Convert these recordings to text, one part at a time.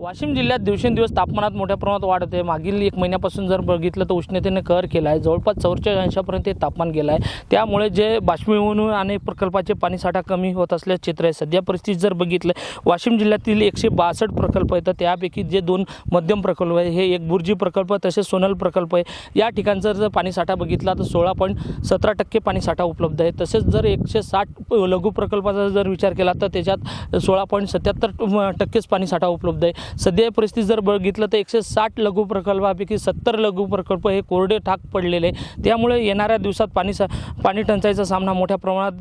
वाशिम जिल्ह्यात दिवसेंदिवस तापमानात मोठ्या प्रमाणात वाढ होते। मागील 1 महिन्यापासून जर बघितलं तर उष्णतेने कहर केला आहे। जवळपास 44 तापमान गेलं आहे। त्यामुळे जे बाष्पीभवन आणि प्रकल्पाचे पाणीसाठा कमी होत असल्याचे चित्र आहे। सध्या परिस्थिती जर बघितलं वाशिम जिल्ह्यातील 162 प्रकल्प आहेत, त्यापैकी जे 2 मध्यम प्रकल्प आहे, हे एक बुर्जी प्रकल्प तसेच सोनल प्रकल्प आहे। या ठिकाणचा जर पाणीसाठा बघितला तर 16.17% पाणीसाठा उपलब्ध आहे। तसेच जर 160 लघु प्रकल्पाचा जर विचार केला तर त्याच्यात 16.77% पाणीसाठा उपलब्ध आहे। सध्या परिस्थिती जर बघितलं तर 160 लघु प्रकल्पापैकी 70 लघु प्रकल्प हे कोरडे ठाक पडलेले, त्यामुळे येणाऱ्या दिवसात पाणी टंचाईचा सामना मोठ्या प्रमाणात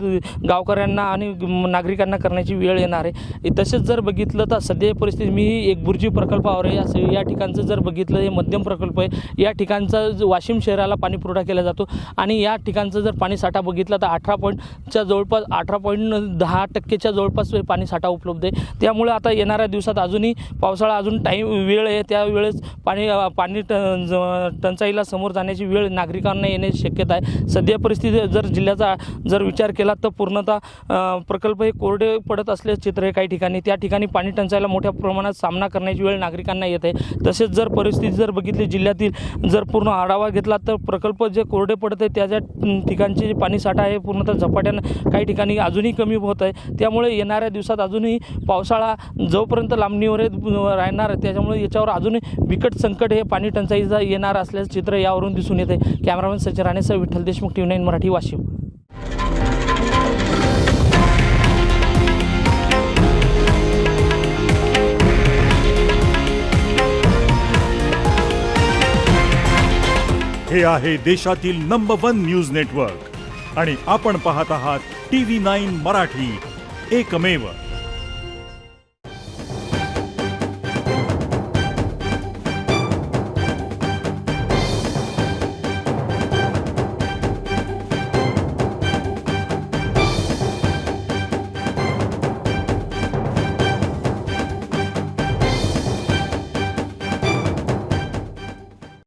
गावकऱ्यांना आणि नागरिकांना करण्याची वेळ येणार आहे। तसेच जर बघितलं तर सध्या परिस्थिती मी एक बुर्जी प्रकल्पावर आहे। या ठिकाणचं जर बघितलं हे मध्यम प्रकल्प आहे। या ठिकाणचा वाशिम शहराला पाणी पुरवठा केला जातो आणि या ठिकाणचं जर पाणीसाठा बघितला तर 18.10% जवळपास पाणीसाठा उपलब्ध आहे। त्यामुळे आता येणाऱ्या दिवसात अजूनही पावसाळा अजून वेळ आहे, त्यावेळेस पाणी टंचाईला समोर जाण्याची वेळ नागरिकांना येण्याची शक्यता आहे। सध्या परिस्थिती जर जिल्ह्याचा जर विचार केला तर पूर्णतः प्रकल्प हे कोरडे पडत असल्याचे चित्र आहे। काही ठिकाणी त्या ठिकाणी पाणी टंचाईला मोठ्या प्रमाणात सामना करण्याची वेळ नागरिकांना येत आहे। तसेच जर परिस्थिती जर बघितली जिल्ह्यातील जर पूर्ण आढावा घेतला तर प्रकल्प जे कोरडे पडत आहे त्याच्या ठिकाणचे पाणीसाठा आहे पूर्णतः झपाट्यानं काही ठिकाणी अजूनही कमी होत आहे। त्यामुळे येणाऱ्या दिवसात अजूनही पावसाळा जोपर्यंत लांबणीवर राहणार त्याच्यामुळे याच्यावर अजूनही बिकट संकट हे पाणी टंचाईचा येणार असल्याचं चित्र यावरून दिसून येते। कॅमेरामॅन सचिन राणेसह विठ्ठल देशमुख, TV9 मराठी, वाशिम। हे आहे देशातील नंबर 1 न्यूज नेटवर्क आणि आपण पाहत आहात TV9 मराठी, एकमेव।